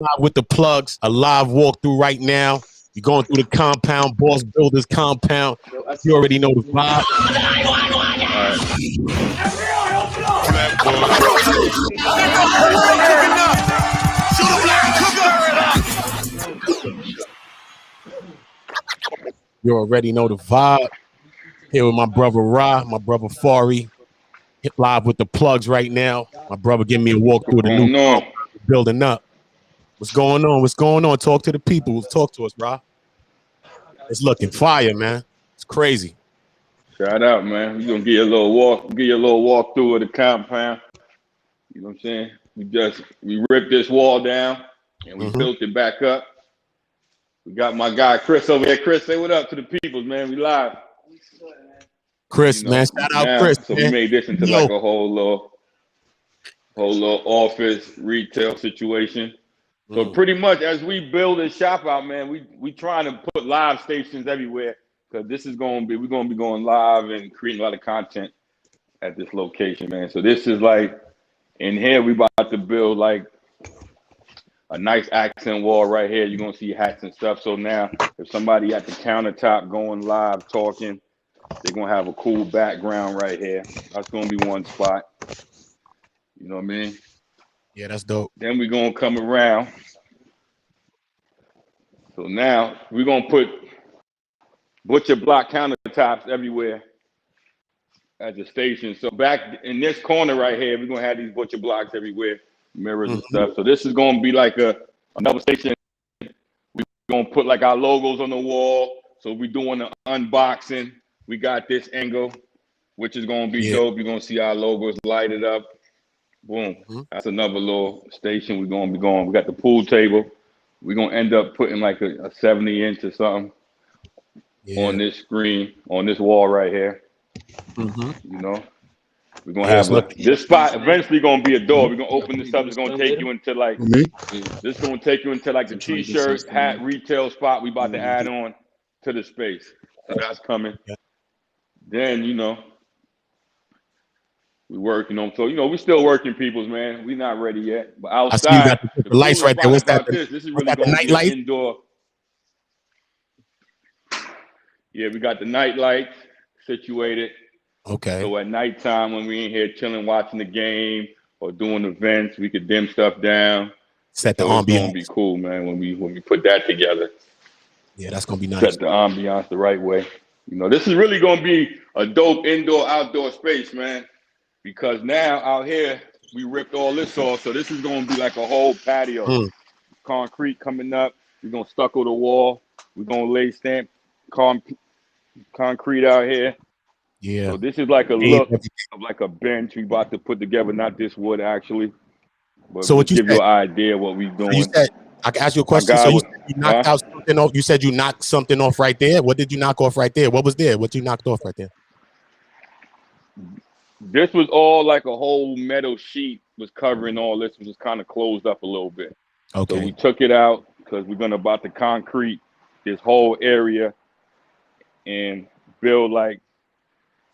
Live with the plugs, a live walkthrough right now. You're going through the compound, Boss Builders compound. You already know the vibe. You already know the vibe. Here with my brother Ra, my brother Fari. Hit live with the plugs right now. My brother giving me a walk through the new building up. What's going on? What's going on? Talk to the people. Talk to us, Ra. It's looking fire, man. It's crazy. Shout out, man. We're gonna give you a little walk through of the compound. You know what I'm saying? We ripped this wall down and we built it back up. We got my guy Chris over here. Chris, say what up to the peoples, man. We live. Chris, man, shout out Chris. So we made this into like a whole little office retail situation. So pretty much as we build this shop out, man, we trying to put live stations everywhere because we're gonna be going live and creating a lot of content at this location, man. So this is like in here we about to build like a nice accent wall right here. You're gonna see hats and stuff. So now if somebody at the countertop going live talking, they're gonna have a cool background right here. That's gonna be one spot. You know what I mean? Yeah, that's dope. Then we're gonna come around. So now we're gonna put butcher block countertops everywhere at the station. So back in this corner right here, we're gonna have these butcher blocks everywhere, mirrors and stuff. So this is gonna be like another station. We're gonna put like our logos on the wall. So we're doing an unboxing. We got this angle, which is gonna be dope. You're gonna see our logos lighted up. Boom. That's another little station we're gonna be going. We got the pool table. We're gonna end up putting like a 70-inch or something on this screen, on this wall right here. You know, we're gonna have this spot eventually gonna be a door. We're gonna open this up. It's gonna take you into like this is gonna take you into like the t-shirt, hat, retail spot we about to add on to the space. So that's coming. Then we working on. So we still working, peoples, man. We not ready yet. But outside, I see you got the lights right there. What's that? This is really gonna be an indoor. Yeah, we got the night lights situated. Okay. So at nighttime when we in here chilling, watching the game or doing events, we could dim stuff down. Set the ambiance. It's gonna be cool, man. When we put that together. Yeah, that's gonna be nice. Set the ambiance the right way. This is really gonna be a dope indoor-outdoor space, man. Because now out here we ripped all this off, so this is gonna be like a whole patio. Concrete coming up. We're gonna stucco the wall. We're gonna lay stamp concrete out here. Yeah. So this is like a look of like a bench we about to put together. Not this wood actually, but so what you give said, you an idea what we doing. You said I can ask you a question. So you knocked out something off. You said you knocked something off right there. What did you knock off right there? What was there? What you knocked off right there? This was all like a whole metal sheet was covering all this. It was kind of closed up a little bit. Okay. So we took it out because we're gonna about to concrete this whole area and build like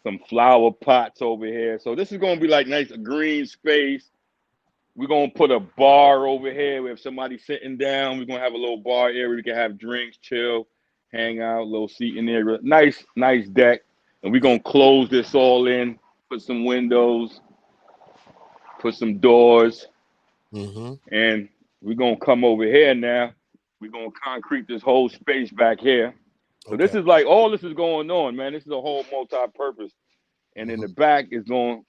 some flower pots over here. So this is gonna be like nice green space. We're gonna put a bar over here where if somebody's sitting down, we're gonna have a little bar area. We can have drinks, chill, hang out, little seating area. Nice deck. And we're gonna close this all in, put some windows, put some doors. And we're gonna come over here now. We're gonna concrete this whole space back here. So this is like all this is going on, man. This is a whole multi-purpose. And in the back is we're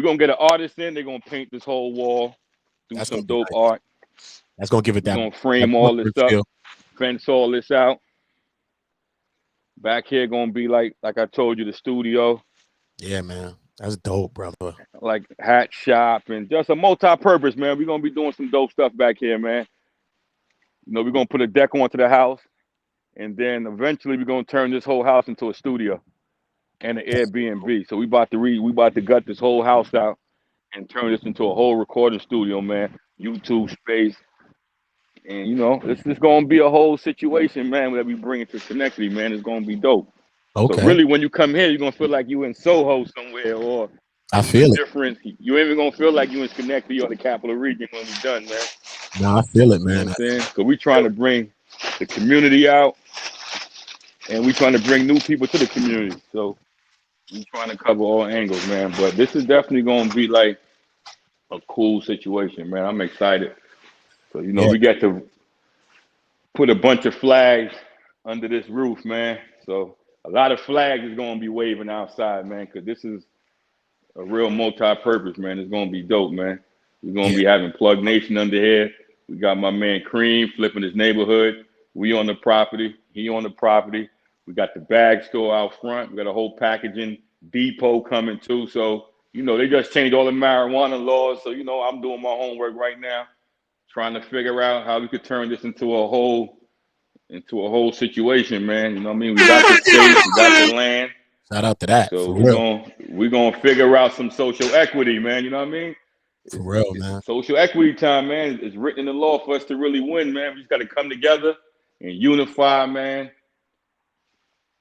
gonna get an artist in. They're gonna paint this whole wall, do some dope art. That's gonna give it that. We're gonna frame all this up, fence all this out. Back here gonna be like I told you, the studio. Yeah, man. That's dope, brother. Like hat shop and just a multi-purpose, man. We're gonna be doing some dope stuff back here, man. We're gonna put a deck onto the house, and then eventually we're gonna turn this whole house into a studio and an Airbnb. So we about to gut this whole house out and turn this into a whole recording studio, man. YouTube space. And this is gonna be a whole situation, man, that we bring into Schenectady, man. It's gonna be dope. Okay. So really when you come here, you're gonna feel like you in Soho somewhere or I feel it. Different. You ain't even gonna feel like you in Schenectady or the capital region when we done, man. No, I feel it, You know man. what I'm saying? Because we trying to bring the community out, and we trying to bring new people to the community. So we trying to cover all angles, man. But this is definitely gonna be like a cool situation, man. I'm excited. So Yeah, we got to put a bunch of flags under this roof, man. So a lot of flags is gonna be waving outside, man, because this is a real multi-purpose, man. It's gonna be dope, man. We're gonna yeah. be having Plug Nation under here. We got my man Cream flipping his neighborhood. We on the property. He on the property. We got the bag store out front. We got a whole packaging depot coming too. So they just changed all the marijuana laws. So I'm doing my homework right now, trying to figure out how we could turn this into a whole situation, man. You know what I mean? We got the space, we got the land. Shout out to that. So For we're gonna figure out some social equity, man. You know what I mean? For real, man. Social equity time, man. It's written in the law for us to really win, man. We just gotta come together and unify, man.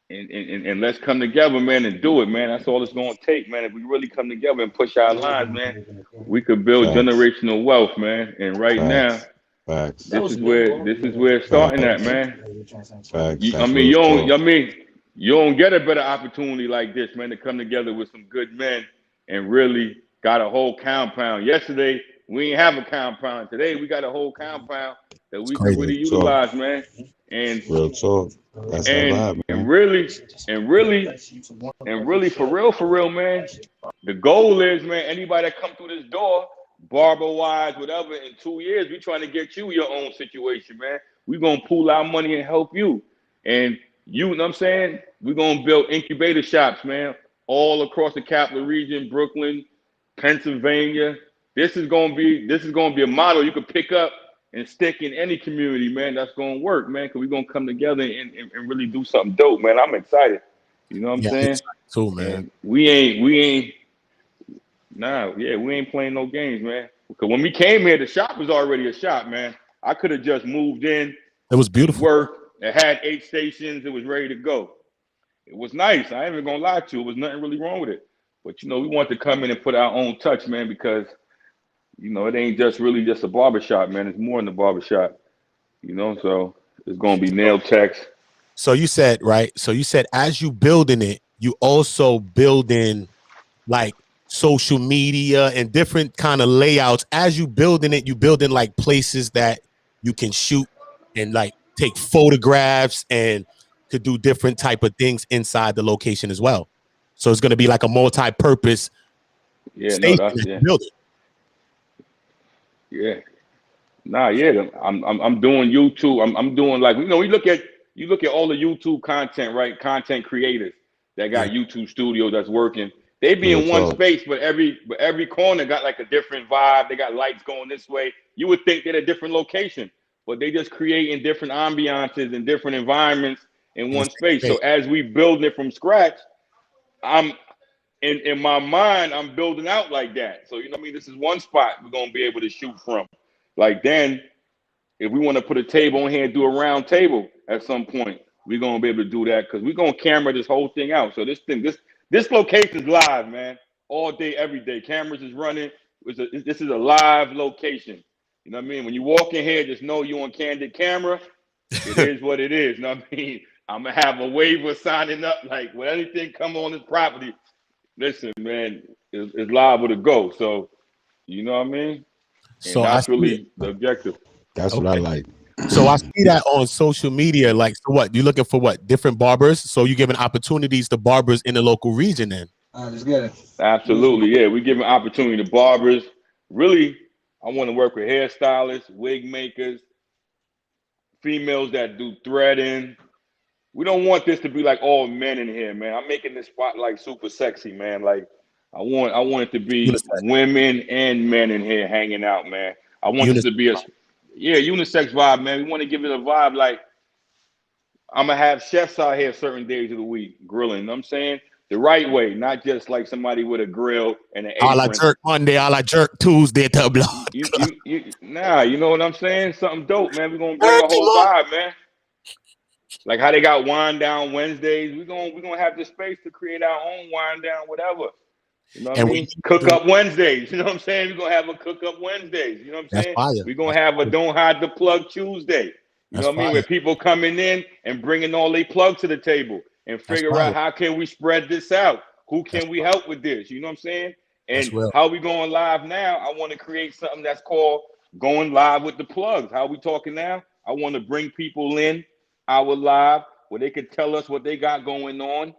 And let's come together, man, and do it, man. That's all it's gonna take, man. If we really come together and push our lines, man, we could build generational wealth, man. And right now, this is where it's starting at, man. You don't get a better opportunity like this, man, to come together with some good men and really got a whole compound. Yesterday, we didn't have a compound. Today, we got a whole compound that we can really utilize, man. And real talk. That's and really, for real, man. The goal is, man, anybody that come through this door, barber wise, whatever, in 2 years, we trying to get you your own situation, man. We gonna pool our money and help you. And you know what I'm saying? We're gonna build incubator shops, man, all across the capital region, Brooklyn, Pennsylvania. This is gonna be a model you could pick up and stick in any community, man. That's gonna work, man, because we're gonna come together and really do something dope, man. I'm excited. You know what I'm saying? Too, man. And we ain't playing no games, man. Because when we came here, the shop was already a shop, man. I could have just moved in. It was beautiful. Work. It had 8 stations. It was ready to go. It was nice. I ain't even gonna lie to you. It was nothing really wrong with it. But we want to come in and put our own touch, man, because it ain't just really just a barbershop, man. It's more than a barbershop. So it's gonna be nail techs. So you said, right? So you said as you building it, you also building like social media and different kind of layouts. As you building it, you building like places that you can shoot and like take photographs and could do different type of things inside the location as well. So it's going to be like a multi-purpose building. Yeah. I'm doing YouTube. I'm doing like, you look at all the YouTube content, right? Content creators that got YouTube studios that's working. They be in one space, but every corner got like a different vibe. They got lights going this way. You would think they're a different location, but they just creating different ambiances and different environments in one space. So as we building it from scratch, I'm in my mind, I'm building out like that. So this is one spot we're gonna be able to shoot from. Like then, if we want to put a table in here and do a round table at some point, we're gonna be able to do that because we're gonna camera this whole thing out. So this location is live, man, all day, every day. Cameras is running. This is a live location. You know what I mean? When you walk in here, just know you on candid camera. It is what it is. You know what I mean? I'm gonna have a waiver signing up. Like when anything come on this property, listen, man, it's liable to go. So you know what I mean? So that's really the objective. That's what I like. So I see that on social media. Like, so what? You looking for what? Different barbers? So you giving opportunities to barbers in the local region then? Let's get it. Absolutely, yeah. We're giving opportunity to barbers. Really, I want to work with hairstylists, wig makers, females that do threading. We don't want this to be like all men in here, man. I'm making this spot like super sexy, man. Like I want it to be women and men in here hanging out, man. I want this to be unisex vibe, man. We want to give it a vibe like I'm gonna have chefs out here certain days of the week grilling. You know what I'm saying? The right way, not just like somebody with a grill and an apron. I like jerk Monday, I like jerk Tuesday to blood. You know what I'm saying? Something dope, man. We're gonna bring a whole vibe, man. Like how they got wine down Wednesdays. We're gonna have the space to create our own wine down, whatever. You know what I And mean? Cook up Wednesdays. You know what I'm saying? We're gonna have a cook up Wednesdays. You know what I'm that's saying? fire. We're gonna have a don't hide the plug Tuesday. You That's know what I mean? fire. Where people coming in and bringing all their plugs to the table and That's figure fire. out how can we spread this out? Who That's can we help with this? You know what I'm saying? That's And real. how we going live now? I want to create something that's called going live with the plugs. How we talking now? I want to bring people in our live where they could tell us what they got going on,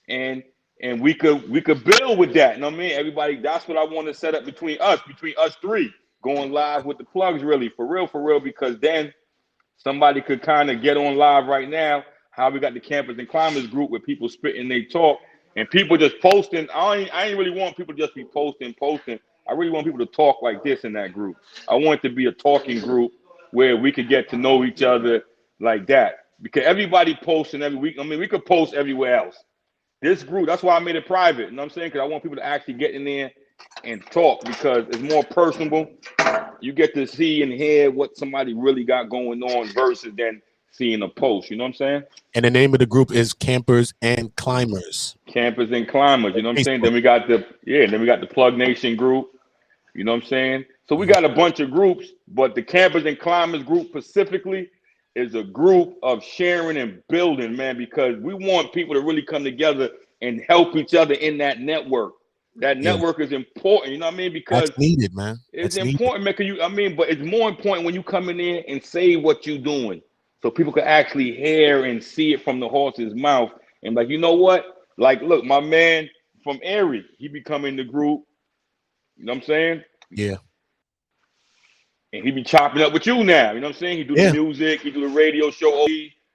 and we could build with that. You know what I mean? Everybody, that's what I want to set up between us three, going live with the plugs, really, for real, because then somebody could kind of get on live right now. How we got the Campers and Climbers group where people spitting they talk and people just posting. I ain't really want people to just be posting. I really want people to talk like this in that group. I want it to be a talking group where we could get to know each other like that. Because everybody posting every week. I mean, we could post everywhere else. This group, that's why I made it private. You know what I'm saying? Because I want people to actually get in there and talk because it's more personable. You get to see and hear what somebody really got going on versus than seeing a post. You know what I'm saying? And the name of the group is Campers and Climbers. Campers and Climbers. You know what I'm saying? Facebook. Then we got the Plug Nation group. You know what I'm saying? So we got a bunch of groups, but the Campers and Climbers group specifically is a group of sharing and building, man, because we want people to really come together and help each other in that network. That Yeah. network is important, you know what I mean? Because That's needed, man. it's That's needed. important, man. But it's more important when you come in there and say what you're doing, so people can actually hear and see it from the horse's mouth. And like, you know what? Like, look, my man from Erie, he be coming the group. You know what I'm saying? Yeah. And he be chopping up with you now. You know what I'm saying? He do the music, he do the radio show.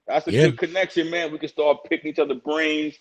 That's a good connection, man. We can start picking each other's brains.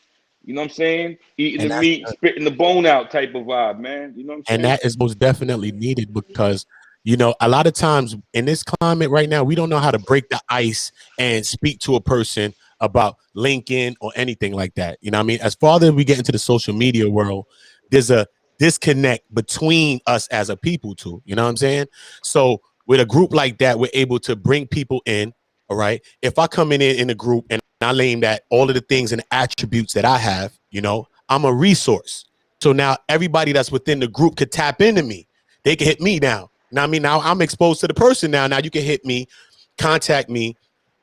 You know what I'm saying? Eating the meat, spitting the bone out type of vibe, man. You know what I'm saying? And that is most definitely needed because, you know, a lot of times in this climate right now, we don't know how to break the ice and speak to a person about linking or anything like that. You know what I mean? As far as we get into the social media world, there's a disconnect between us as a people too. You know what I'm saying? So with a group like that, we're able to bring people in. All right. If I come in a group and I name that all of the things and attributes that I have, you know, I'm a resource. So now everybody that's within the group could tap into me. They can hit me now. Now, I mean, now I'm exposed to the person now. Now you can hit me, contact me,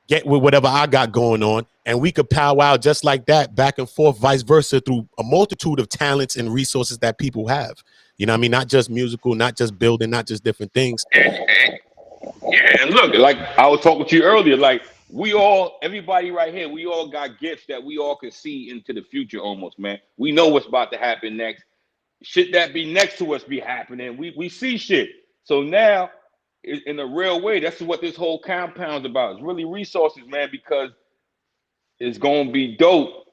get with whatever I got going on, and we could powwow just like that, back and forth, vice versa, through a multitude of talents and resources that people have. You know what I mean? Not just musical, not just building, not just different things. Yeah, and look, like I was talking to you earlier, like everybody right here, we all got gifts that we all can see into the future almost, man. We know what's about to happen next. Shit that be next to us be happening. We see shit. So now, in a real way, that's what this whole compound's about. It's really resources, man, because it's gonna be dope.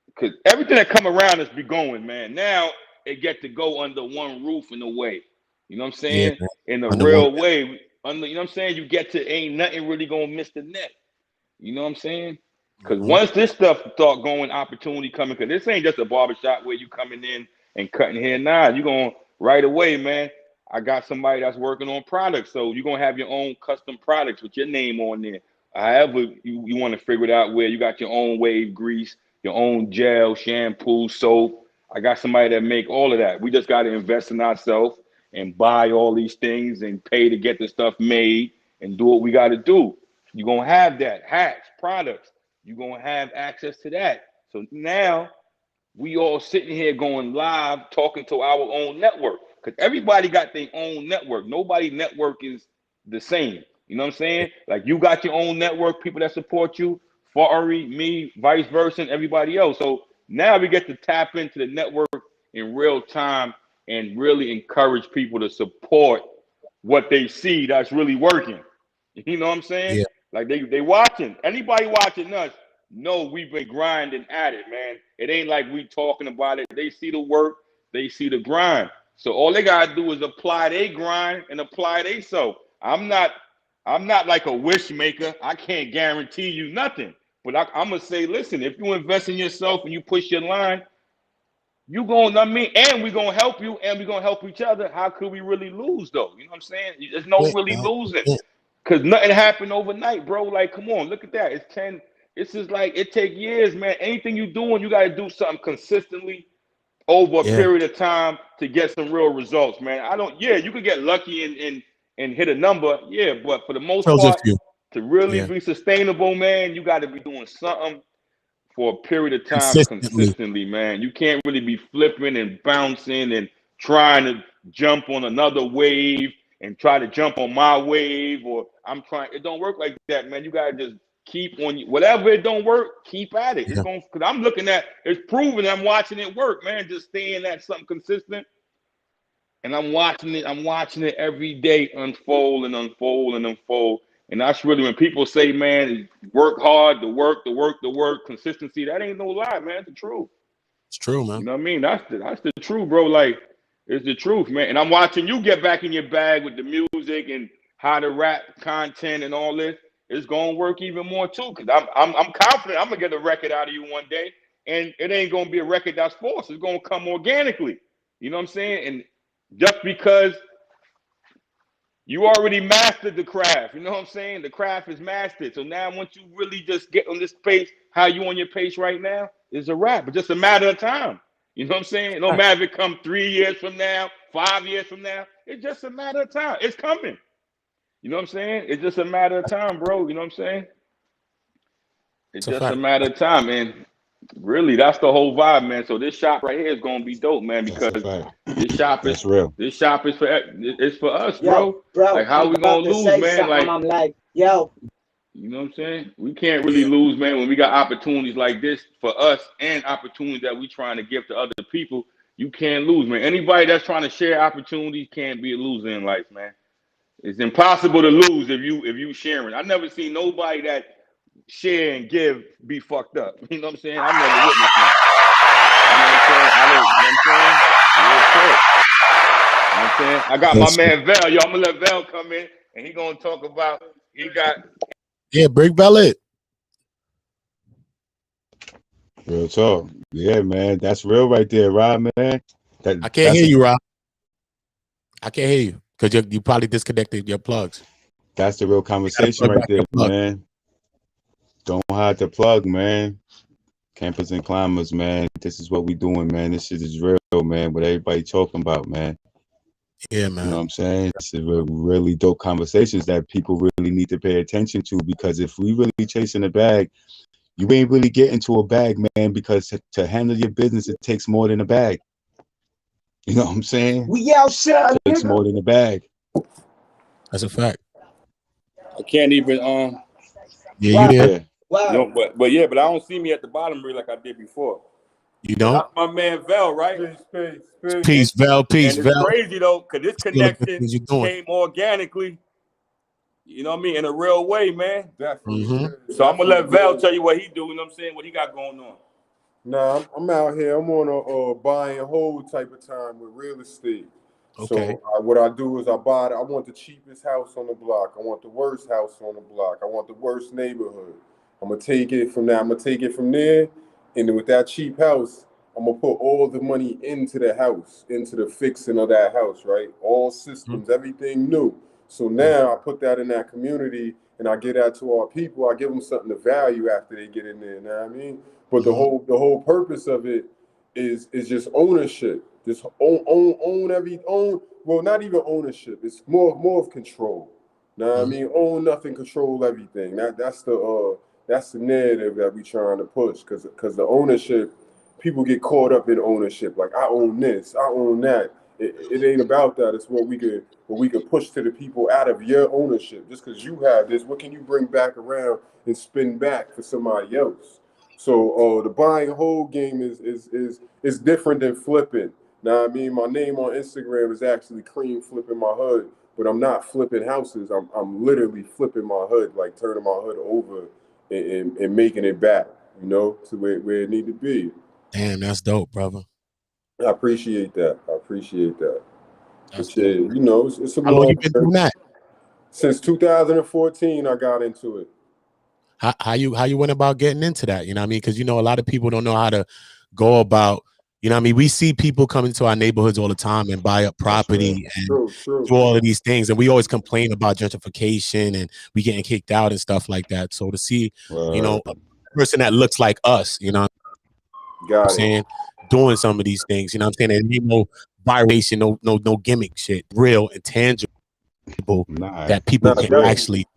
Because everything that come around us be going, man. Now it get to go under one roof in a way. You know what I'm saying? Yeah, in a real way. You know what I'm saying? You get to ain't nothing really gonna miss the net. You know what I'm saying? Because once this stuff start going, opportunity coming, because this ain't just a barbershop where you coming in and cutting hair. Nah, you going right away, man. I got somebody that's working on products. So you're going to have your own custom products with your name on there. However, you want to figure it out where you got your own wave grease, your own gel, shampoo, soap. I got somebody that make all of that. We just got to invest in ourselves and buy all these things and pay to get the stuff made and do what we got to do. You're going to have that, hats, products. You're going to have access to that. So now we all sitting here going live, talking to our own network. Because everybody got their own network. Nobody's network is the same. You know what I'm saying? Like you got your own network, people that support you, Fari, me, vice versa, and everybody else. So now we get to tap into the network in real time and really encourage people to support what they see that's really working. You know what I'm saying? Yeah. Like they watching. Anybody watching us know we've been grinding at it, man. It ain't like we talking about it. They see the work, they see the grind. So all they gotta do is apply their grind and apply they self. I'm not like a wish maker. I can't guarantee you nothing. But I'm gonna say, listen, if you invest in yourself and you push your line, you gonna, I mean, and we're gonna help you and we're gonna help each other. How could we really lose though? You know what I'm saying? There's no really losing. Because nothing happened overnight, bro. Like, come on, look at that. It's just like it take years, man. Anything you doing, you gotta do something consistently over a period of time to get some real results, man. You could get lucky and hit a number, but for the most part, to really be sustainable, man, you got to be doing something for a period of time consistently, man. You can't really be flipping and bouncing and trying to jump on another wave and try to jump on my wave, or it don't work like that, man. You got to just keep on whatever it don't work, keep at it. It's going, because I'm looking at it's proven, I'm watching it work, man. Just staying at something consistent. And I'm watching it every day unfold and unfold and unfold. And that's really when people say, man, work hard, the work, consistency. That ain't no lie, man. It's the truth. It's true, man. You know what I mean? That's the truth, bro. Like, it's the truth, man. And I'm watching you get back in your bag with the music and how to rap content and all this. It's gonna work even more too. Cause I'm confident I'm gonna get a record out of you one day. And it ain't gonna be a record that's forced. It's gonna come organically. You know what I'm saying? And just because you already mastered the craft, you know what I'm saying? The craft is mastered. So now once you really just get on this pace, how you on your pace right now, is a wrap. It's just a matter of time. You know what I'm saying? No matter if it come 3 years from now, 5 years from now, it's just a matter of time. It's coming. You know what I'm saying? It's just a matter of time, bro. You know what I'm saying? It's just a matter of time, man. Really, that's the whole vibe, man. So this shop right here is gonna be dope, man, because this shop is real. This shop is for us, bro. Like, how we gonna lose, man? Like, I'm like, yo. You know what I'm saying? We can't really lose, man, when we got opportunities like this for us and opportunities that we trying to give to other people. You can't lose, man. Anybody that's trying to share opportunities can't be a loser in life, man. It's impossible to lose if you sharing. I never seen nobody that share and give be fucked up. You know what I'm saying? I never witnessed that. You know what I'm saying? I got my man Val. Yo, I'm gonna let Val come in and he gonna talk about bring Val in. Real talk. Yeah, man. That's real right there, Rob, man. I can't hear you, Rob. I can't hear you because you probably disconnected your plugs. That's the real conversation right there, man. Don't hide the plug, man. Campers and climbers, man. This is what we doing, man. This shit is real, man. What everybody talking about, man. Yeah, man. You know what I'm saying? This is really dope conversations that people really need to pay attention to, because if we really chasing a bag, you ain't really getting to a bag, man, because to handle your business, it takes more than a bag. You know what I'm saying? We outside. It takes more than a bag. That's a fact. I can't even you there? Wow. You know, but I don't see me at the bottom really like I did before. You don't? That's my man Val, right? Peace, Val. Peace, and Val. It's crazy though, because this connection came organically. You know what I mean? In a real way, man. Definitely. Mm-hmm. So I'm gonna let Val tell you what he do. You know what I'm saying? What he got going on. Nah, I'm out here. I'm on a buy and hold type of time with real estate. Okay. So what I do is I want the cheapest house on the block. I want the worst house on the block. I want the worst neighborhood. I'm gonna take it from there. I'm gonna take it from there, and then with that cheap house, I'm gonna put all the money into the house, into the fixing of that house, right? All systems, everything new. So now I put that in that community, and I give that to our people. I give them something to value after they get in there. You know what I mean? But the whole purpose of it is just ownership. Just own every. Well, not even ownership. It's more of control. You know what I mean? Own nothing, control everything. That's the narrative that we trying to push. Because the ownership, people get caught up in ownership. Like, I own this, I own that. It ain't about that. It's what we could push to the people out of your ownership. Just because you have this, what can you bring back around and spin back for somebody else? So the buy and hold game is different than flipping. Now, I mean, my name on Instagram is actually Clean Flipping My Hood, but I'm not flipping houses. I'm literally flipping my hood, like turning my hood over and making it back, you know, to where it need to be. Damn, that's dope, brother. I appreciate that. That's but yeah, you know, it's a How long you been doing that? Since 2014, I got into it. How you went about getting into that? You know what I mean? Because, you know, a lot of people don't know how to go about, you know what I mean? We see people come into our neighborhoods all the time and buy up property and do all of these things. And we always complain about gentrification and we getting kicked out and stuff like that. So to see, you know, a person that looks like us, you know what I'm saying, doing some of these things. You know what I'm saying? There ain't no violation, no gimmick shit. Real and tangible that people can actually.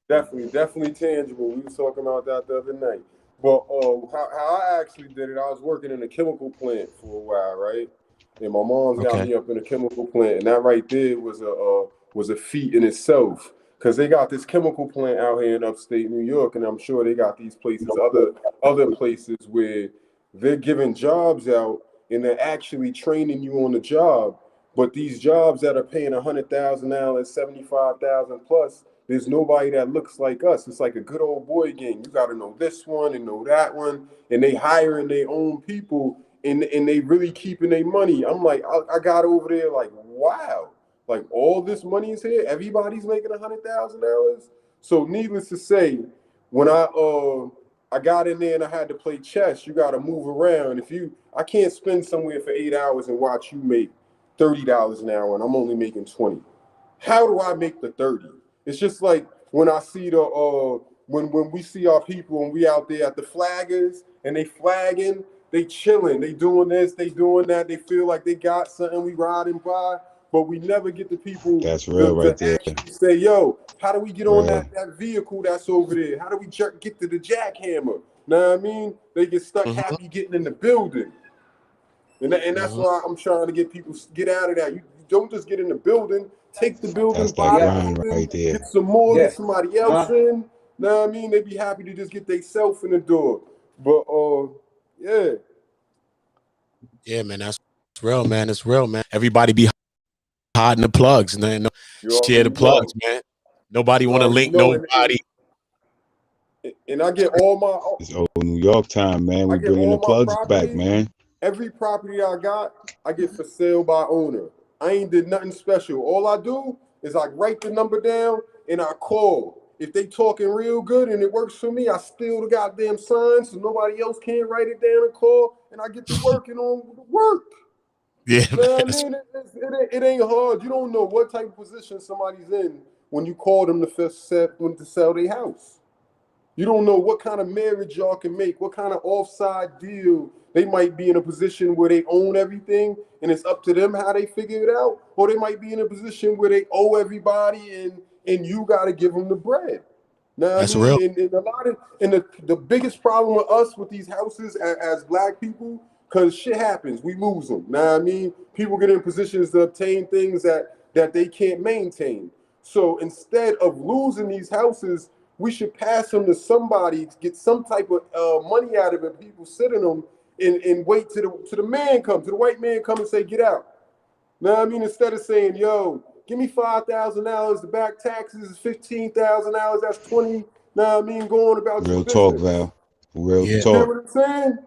Definitely tangible. We was talking about that the other night. But how I actually did it, I was working in a chemical plant for a while, right? And my mom's got me up in a chemical plant, and that right there was a feat in itself, because they got this chemical plant out here in upstate New York, and I'm sure they got these places, other places where they're giving jobs out and they're actually training you on the job. But these jobs that are paying $100,000, $75,000 plus, there's nobody that looks like us. It's like a good old boy game. You got to know this one and know that one, and they hiring their own people, and they really keeping their money. I'm like, I got over there like, wow, like all this money is here. Everybody's making $100,000. So needless to say, when I got in there and I had to play chess, you got to move around. I can't spend somewhere for 8 hours and watch you make $30 an hour, and I'm only making 20. How do I make the 30? It's just like when I see when we see our people and we out there at the flaggers and they flagging, they chilling, they doing this, they doing that, they feel like they got something, we riding by, but we never get the people that's real right there. Say, yo, how do we get on that vehicle that's over there? How do we get to the jackhammer? Know what I mean? They get stuck happy getting in the building. And that's why I'm trying to get people get out of that. You don't just get in the building, take the building, buy the building, right there. Get some more, get somebody else in. Know what I mean? They be happy to just get themselves in the door. But yeah, man, that's real, man. It's real, man. Everybody be hiding the plugs, man. Share the plugs, man. Nobody want to link nobody. And I get all my. It's old New York time, man. We bringing the plugs back, man. Every property I got, I get for sale by owner. I ain't did nothing special. All I do is I write the number down and I call. If they talking real good and it works for me, I steal the goddamn sign so nobody else can't write it down and call, and I get to working on the work. Yeah, you know what I mean? It ain't hard. You don't know what type of position somebody's in when you call them to sell their house. You don't know what kind of marriage y'all can make, what kind of offside deal. They might be in a position where they own everything and it's up to them how they figure it out. Or they might be in a position where they owe everybody and you got to give them the bread. Now, that's real. And the biggest problem with us with these houses as black people, because shit happens, we lose them. Now, I mean, people get in positions to obtain things that they can't maintain. So instead of losing these houses, we should pass them to somebody, get some type of money out of it. People sit in them and wait till the man comes, to the white man come and say, get out. Know what I mean? Instead of saying, yo, give me $5,000, the back taxes is $15,000, that's 20. Know what I mean? Going about real your talk, business. Val. Real You talk. know what I'm saying?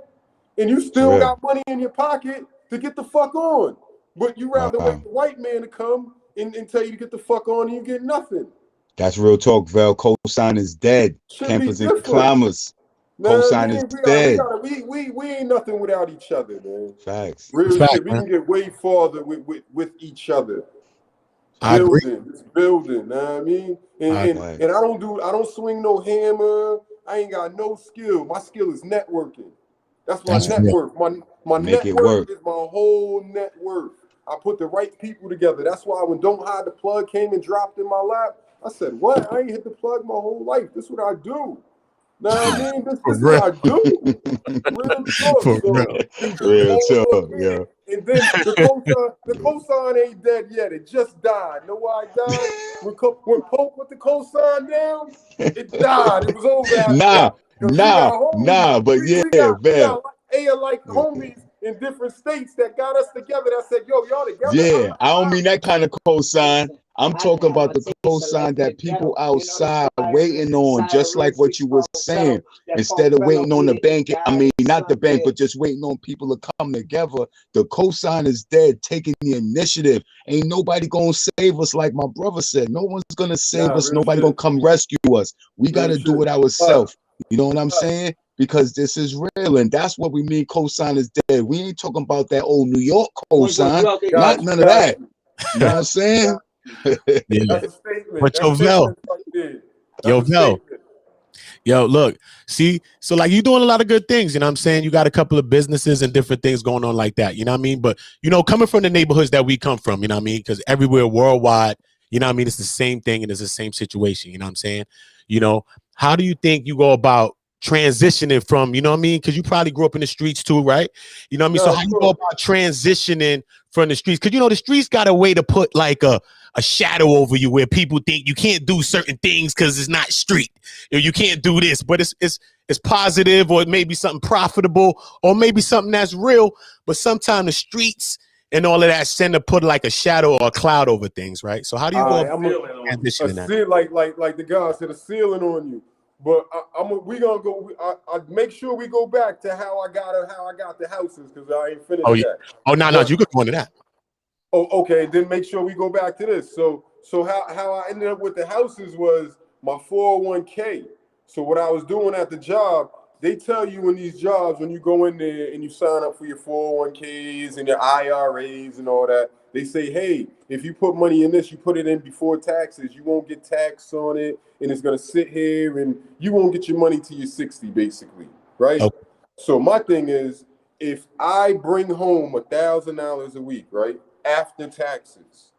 And you still got money in your pocket to get the fuck on. But you rather wait the white man to come and tell you to get the fuck on and you get nothing. That's real talk, Val. Cosign is dead. Campers and climbers. Cosign is dead. We ain't nothing without each other, man. Facts. Real shit. We can get way farther with each other. I agree. It's building, know what I mean? And I don't swing no hammer. I ain't got no skill. My skill is networking. That's my network. My network is my whole net worth. I put the right people together. That's why when Don't Hide the Plug came and dropped in my lap, I said, what? I ain't hit the plug my whole life. This is what I do. Know what I mean? This is what I do. Real talk. Real talk, yeah. And then the cosign ain't dead yet. It just died. Know why it died? When Pope put the cosign down, it died. It was over. Nah, but we got like homies in different states that got us together that said, yo, y'all together. Yeah, I don't mean that kind of cosign. I'm talking about the cosign that people outside waiting on, just like what you were saying. Instead of waiting on the bank, I mean, not the bank, but just waiting on people to come together. The cosign is dead, taking the initiative. Ain't nobody gonna save us, like my brother said. No one's gonna save us. Nobody gonna come rescue us. We gotta do it ourselves. You know what I'm saying? Because this is real, and that's what we mean. Cosign is dead. We ain't talking about that old New York cosign. Not none of that. You know what I'm saying? Yeah. That's a statement. But Yo, look, see, so like you're doing a lot of good things, you know what I'm saying? You got a couple of businesses and different things going on like that, you know what I mean? But, you know, coming from the neighborhoods that we come from, you know what I mean? Because everywhere worldwide, you know what I mean? It's the same thing and it's the same situation, you know what I'm saying? You know, how do you think you go about transitioning from, you know what I mean? Because you probably grew up in the streets too, right? You know what I mean? So No, how you go about transitioning from the streets? Because, you know, the streets got a way to put like a shadow over you where people think you can't do certain things because it's not street. You can't do this, but it's positive, or it may be something profitable, or maybe something that's real. But sometimes the streets and all of that tend to put like a shadow or a cloud over things, right? So how do you go about transitioning that? like the guy said, a ceiling on you. But we gonna go. I make sure we go back to how I got the houses, because I ain't finished Oh yeah. that. Oh no, you could go into that. Oh, okay. Then make sure we go back to this. So how I ended up with the houses was my 401k. So what I was doing at the job, they tell you in these jobs, when you go in there and you sign up for your 401ks and your IRAs and all that, they say, hey, if you put money in this, you put it in before taxes, you won't get taxed on it, and it's gonna sit here and you won't get your money till you're 60, basically, right? Okay. So my thing is, if I bring home $1,000 a week, right, after taxes,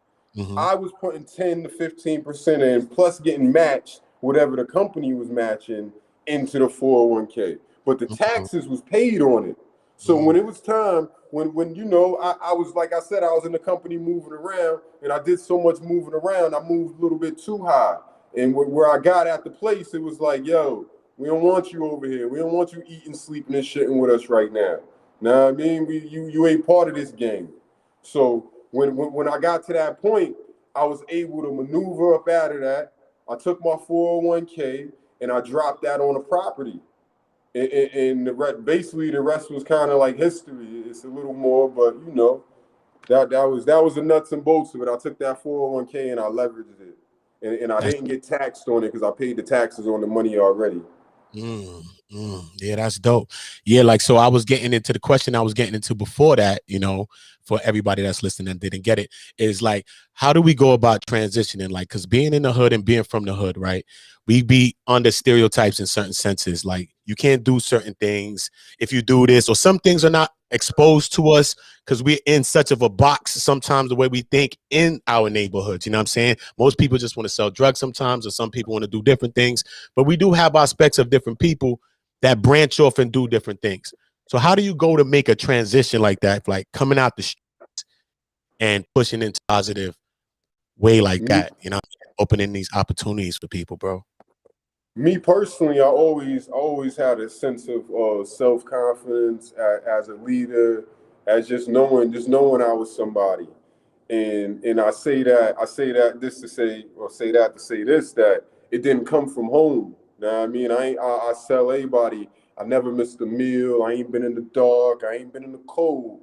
I was putting 10 to 15% in, plus getting matched whatever the company was matching into the 401k. But the taxes was paid on it. So when it was time, when you know, I was, like I said, I was in the company moving around, and I did so much moving around, I moved a little bit too high. And where I got at the place, it was like, yo, we don't want you over here. We don't want you eating, sleeping, and shitting with us right now. Now, I mean, you ain't part of this game. So when I got to that point, I was able to maneuver up out of that. I took my 401k and I dropped that on a property. And basically the rest was kind of like history. It's a little more, but you know, that was the nuts and bolts of it. I took that 401k and I leveraged it. And I didn't get taxed on it because I paid the taxes on the money already. Yeah, that's dope. Yeah, like, so I was getting into the question I was getting into before that, you know, for everybody that's listening and didn't get it, is like, how do we go about transitioning? Like, because being in the hood and being from the hood, right, we be under stereotypes in certain senses. Like, you can't do certain things if you do this, or some things are not exposed to us because we're in such of a box sometimes, the way we think in our neighborhoods. You know what I'm saying? Most people just want to sell drugs sometimes, or some people want to do different things, but we do have aspects of different people that branch off and do different things. So how do you go to make a transition like that, like coming out the streets and pushing into a positive way like that, you know, opening these opportunities for people, bro? Me personally, I always had a sense of self-confidence as a leader, as just knowing I was somebody. And I say that this to say, or say that to say this, that it didn't come from home. You know what I mean? I tell everybody, I never missed a meal. I ain't been in the dark. I ain't been in the cold.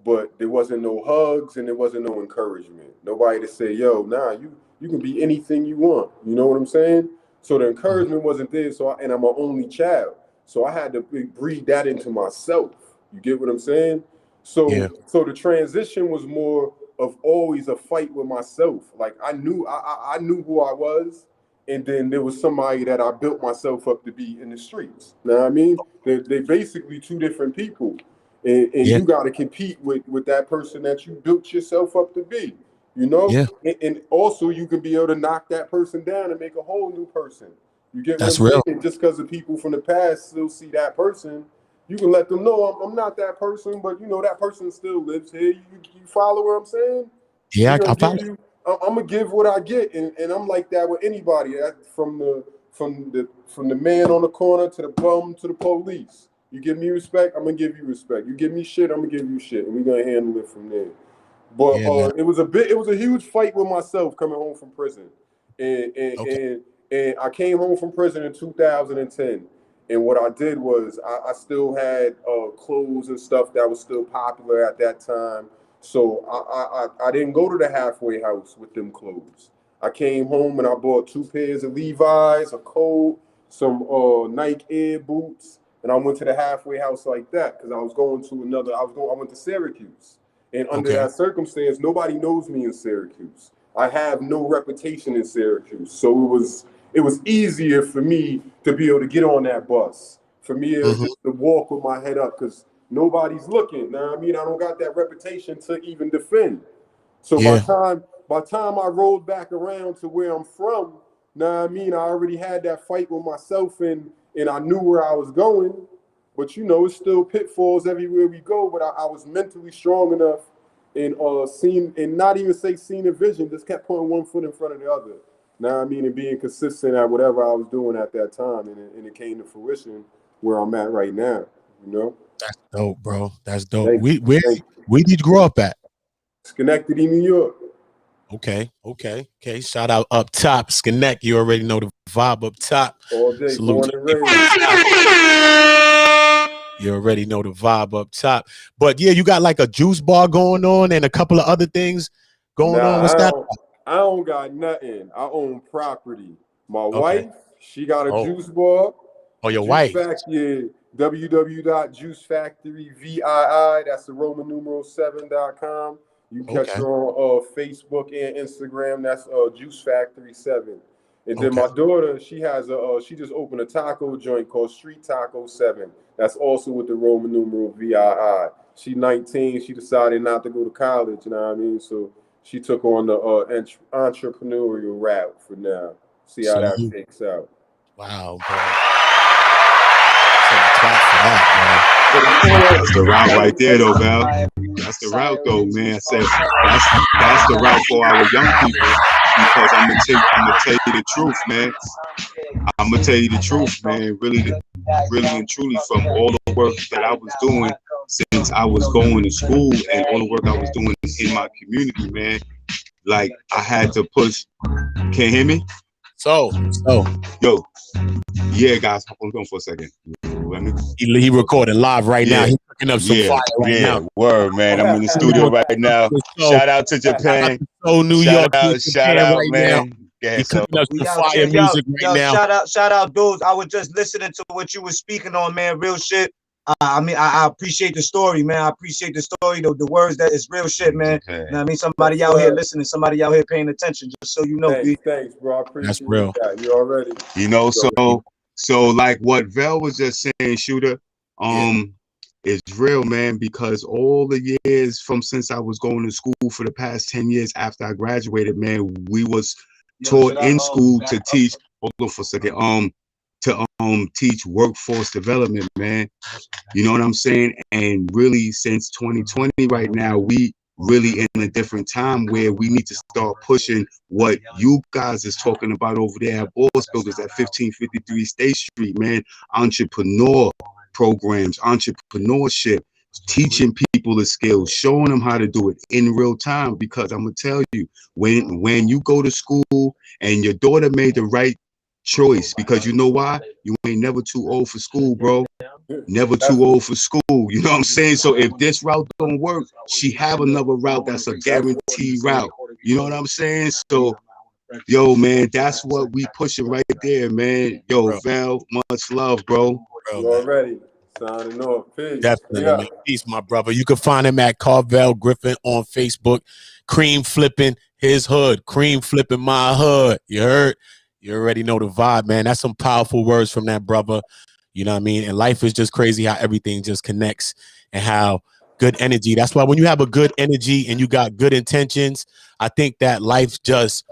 But there wasn't no hugs and there wasn't no encouragement. Nobody to say, yo, nah, you can be anything you want. You know what I'm saying? So the encouragement wasn't there. And I'm an only child. So I had to breathe that into myself. You get what I'm saying? So the transition was more of always a fight with myself. Like I knew who I was, and then there was somebody that I built myself up to be in the streets. You know what I mean? They're basically two different people, and you got to compete with that person that you built yourself up to be. You know, and also you can be able to knock that person down and make a whole new person. You get what I'm saying? And just because the people from the past still see that person, you can let them know I'm not that person, but you know that person still lives here. You follow what I'm saying? Yeah, I follow. I'm gonna give what I get, and I'm like that with anybody. From the man on the corner to the bum to the police. You give me respect, I'm gonna give you respect. You give me shit, I'm gonna give you shit, and we're gonna handle it from there. But it was a huge fight with myself coming home from prison, and I came home from prison in 2010. And what I did was I still had clothes and stuff that was still popular at that time. So I didn't go to the halfway house with them clothes. I came home and I bought 2 pairs of Levi's, a coat, some Nike Air boots, and I went to the halfway house like that because I went to Syracuse. And under that circumstance, nobody knows me in Syracuse. I have no reputation in Syracuse. So it was easier for me to be able to get on that bus. For me, it's just to walk with my head up because nobody's looking. Now, I mean, I don't got that reputation to even defend. So by time I rolled back around to where I'm from, now I mean, I already had that fight with myself and I knew where I was going. But, you know, it's still pitfalls everywhere we go. But I was mentally strong enough and not even say seen a vision, just kept putting one foot in front of the other. Now I mean, and being consistent at whatever I was doing at that time, and it came to fruition where I'm at right now. You know, that's dope, bro. That's dope. Where did you grow up at? Schenectady, New York. Okay. Shout out up top, Schenectady. You already know the vibe up top. All day, Salute born and raised. You already know the vibe up top. But yeah, you got like a juice bar going on and a couple of other things going on. What's that? I don't got nothing. I own property. My wife, she got a juice bar. Oh, your wife? www.juicefactoryvii. That's the Roman numeral 7.com. You can catch her on Facebook and Instagram. That's Juice Factory 7. And then my daughter, she has she just opened a taco joint called Street Taco 7. That's also with the Roman numeral VII. She 19. She decided not to go to college. You know what I mean? So she took on the entrepreneurial route for now. See how that shakes out. Wow, bro. That's the route right there, though, Val. That's the route, though, man. I said that's the route for our young people. Because I'm gonna tell you the truth, man. I'm gonna tell you the truth, man. Really and truly, from all the work that I was doing since I was going to school and all the work I was doing in my community, man. Like I had to push. Can't hear me? So, yo, yeah, guys, hop on for a second. He recorded live right now. He's cooking up some fire right now. Word, man. I'm in the studio right now. Shout out to Japan. New York. Shout out, right man. He's cooking up some fire music right now. Shout out, dudes. I was just listening to what you were speaking on, man. Real shit. I mean, I appreciate the story, man. I appreciate the story, the words that is real shit, man. Okay. You know what I mean? Somebody out here listening, somebody out here paying attention, just so you know. Thanks, bro. I appreciate that's real. That. You already. You know, so like what Vel was just saying, Shooter, is real, man, because all the years from since I was going to school for the past 10 years after I graduated, man, we was taught in school to teach. Hold on for a second. To teach workforce development, man. You know what I'm saying? And really, since 2020, right now, we really in a different time where we need to start pushing what you guys is talking about over there at Boss Builders at 1553 State Street, man. Entrepreneur programs, entrepreneurship, teaching people the skills, showing them how to do it in real time. Because I'm gonna tell you, when you go to school and your daughter made the right choice, because you know why? You ain't never too old for school, bro. Never too old for school. You know what I'm saying? So if this route don't work, she have another route that's a guaranteed route. You know what I'm saying? So, yo, man, that's what we pushing right there, man. Yo, Val, much love, bro. You already signing off. Peace. Definitely, man. Peace, my brother. You can find him at Carvel Griffin on Facebook. Cream flipping his hood. Cream flipping my hood. You heard? You already know the vibe, man. That's some powerful words from that brother. You know what I mean? And life is just crazy how everything just connects and how good energy. That's why when you have a good energy and you got good intentions, I think that life just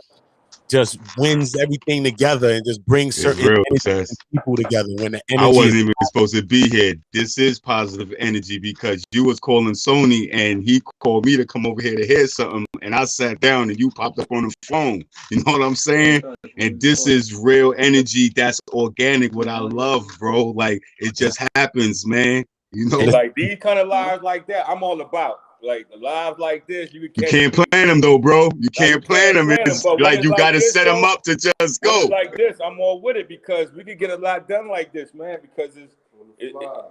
wins everything together and just brings certain people together. When the energy, I wasn't even supposed to be here. This is positive energy because you was calling Sony and he called me to come over here to hear something, and I sat down and you popped up on the phone. You know what I'm saying? And this is real energy. That's organic. What I love, bro. Like it just happens, man. You know, like these kind of lives like that, I'm all about. Like lives like this, you can't plan them though, bro. You can't plan them. It's like you got to set them up to just go. Like this, I'm all with it because we could get a lot done like this, man. Because it's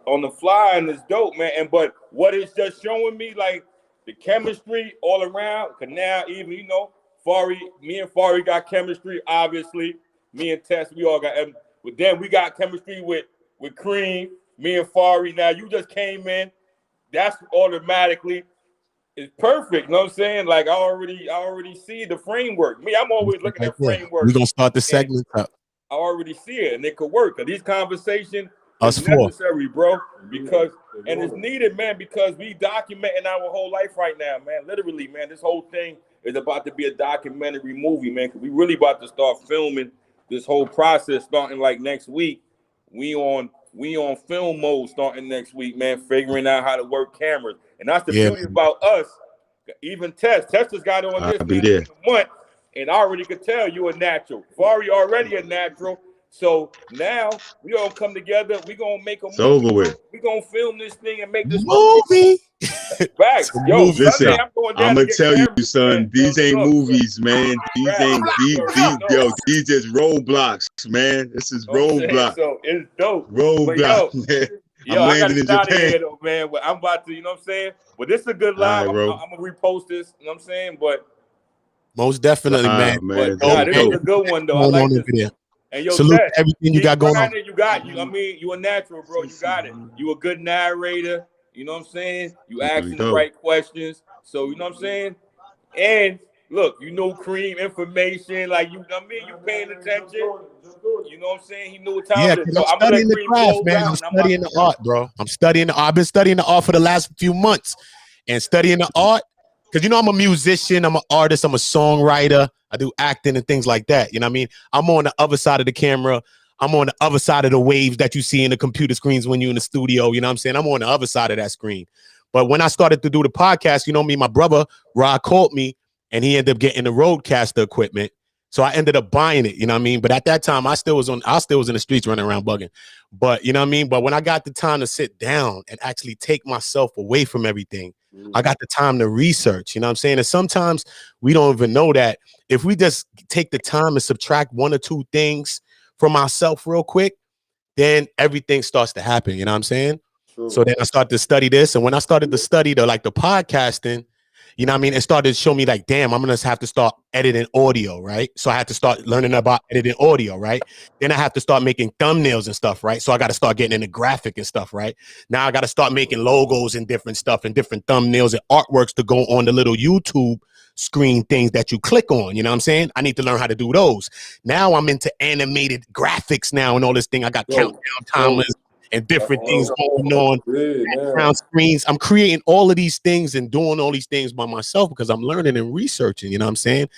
on the fly and it's dope, man. But what it's just showing me, like the chemistry all around. Cause now even me and Fari got chemistry. Obviously, me and Tess, we all got. But then we got chemistry with Cream. Me and Fari. Now you just came in. That's automatically. It's perfect, you know what I'm saying? Like I already see the framework. Me, I'm always looking at framework. We're gonna start the segment up. I already see it, and it could work. Cause these conversations Us is four. necessary, bro. Because and it's needed, man. Because we documenting our whole life right now, man. Literally, man. This whole thing is about to be a documentary movie, man. Cause we really about to start filming this whole process starting like next week. We on film mode starting next week, man. Figuring out how to work cameras, and that's the beauty about us. Even Tess just got on this in a month, and I already could tell you a natural. Fari already a natural. So now we all come together. We gonna make a movie. Over with. We gonna film this thing and make this movie. Facts. Yo, listen, Sunday, I'm gonna tell you, married, son. man. These ain't Look, movies, man. These ain't these just roadblocks, man. This is roadblocks. So it's dope. Roadblock, man. Yo, I'm I gotta landing in get out of Japan. here, though, man. But I'm about to, you know what I'm saying? But this is a good live. All right, bro. I'm gonna repost this, you know what I'm saying? But most definitely, man. Man. But this is a good one, though. I like this. And yo, salute Seth, everything you got going on. I mean, you a natural, bro. You got it. You a good narrator. You know what I'm saying? You asking the right questions. So you know what I'm saying? And look, you know Cream information. Like you paying attention. You know what I'm saying? He knew what time it is. So I'm studying the craft, man. I'm studying the art, bro. I've been studying the art for the last few months. And studying the art, because you know I'm a musician, I'm an artist, I'm a songwriter, I do acting and things like that. You know what I mean? I'm on the other side of the camera. I'm on the other side of the waves that you see in the computer screens when you're in the studio. You know what I'm saying? I'm on the other side of that screen. But when I started to do the podcast, you know me, my brother, Rod, called me and he ended up getting the Rodecaster equipment. So I ended up buying it, you know what I mean? But at that time, I still was in the streets running around bugging. But you know what I mean? But when I got the time to sit down and actually take myself away from everything, I got the time to research, you know what I'm saying? And sometimes we don't even know that if we just take the time and subtract one or two things from ourselves real quick, then everything starts to happen, you know what I'm saying? True. So then I started to study this. And when I started to study the podcasting, you know what I mean? It started to show me like, damn, I'm going to have to start editing audio, right? So I had to start learning about editing audio, right? Then I have to start making thumbnails and stuff, right? So I got to start getting into graphic and stuff, right? Now I got to start making logos and different stuff and different thumbnails and artworks to go on the little YouTube screen things that you click on, you know what I'm saying? I need to learn how to do those. Now I'm into animated graphics now and all this thing. I got countdown timers and different things going on, background screens. I'm creating all of these things and doing all these things by myself because I'm learning and researching, you know what I'm saying?